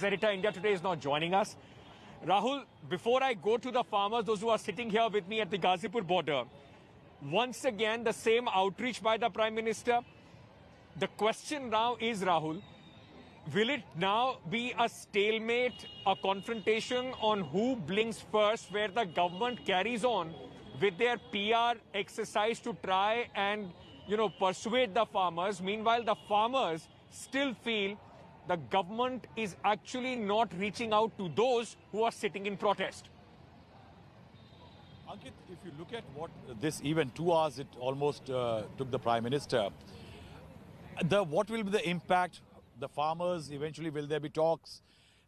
Editor, India Today is now joining us. Rahul, before I go to the farmers, those who are sitting here with me at the Ghazipur border, once again, the same outreach by the Prime Minister. The question now is, Rahul, will it now be a stalemate, a confrontation on who blinks first, where the government carries on with their PR exercise to try and, persuade the farmers? Meanwhile, the farmers still feel the government is actually not reaching out to those who are sitting in protest. Ankit, if you look at what this even 2 hours it almost took the Prime Minister, what will be the impact? The farmers, eventually will there be talks?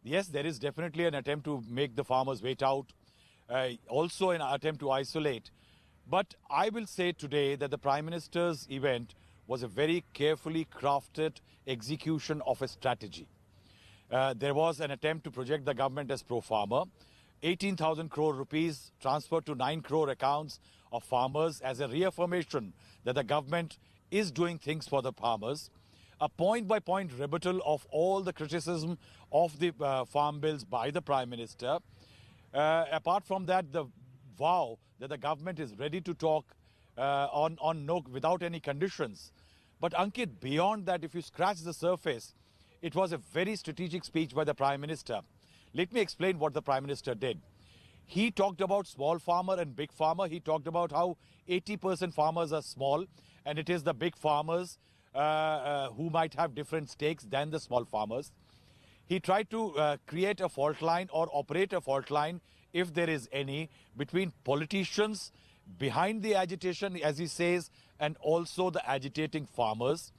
Yes, there is definitely an attempt to make the farmers wait out, also an attempt to isolate. But I will say today that the Prime Minister's event was a very carefully crafted execution of a strategy. There was an attempt to project the government as pro-farmer. 18,000 crore rupees transferred to 9 crore accounts of farmers as a reaffirmation that the government is doing things for the farmers. A point-by-point rebuttal of all the criticism of the farm bills by the Prime Minister. Apart from that, the vow that the government is ready to talk without any conditions. But Ankit, beyond that, if you scratch the surface, it was a very strategic speech by the Prime Minister. Let me explain what the Prime Minister did. He talked about small farmer and big farmer. He talked about how 80% farmers are small, and it is the big farmers who might have different stakes than the small farmers. He tried to create a fault line or operate a fault line, if there is any, between politicians behind the agitation, as he says, and also the agitating farmers.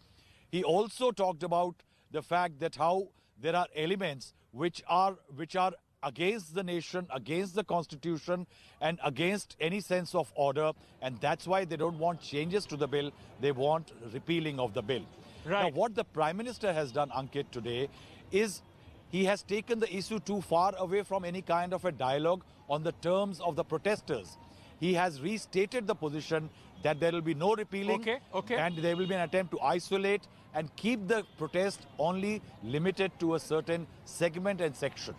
He also talked about the fact that how there are elements which are against the nation, against the constitution, and against any sense of order, and that's why they don't want changes to the bill. They want repealing of the bill. Right. Now, what the Prime Minister has done, Ankit, today is he has taken the issue too far away from any kind of a dialogue on the terms of the protesters. He has restated the position that there will be no repealing, and there will be an attempt to isolate and keep the protest only limited to a certain segment and section.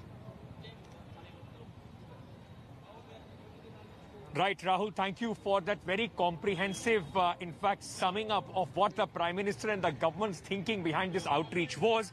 Right, Rahul, thank you for that very comprehensive, in fact, summing up of what the Prime Minister and the government's thinking behind this outreach was.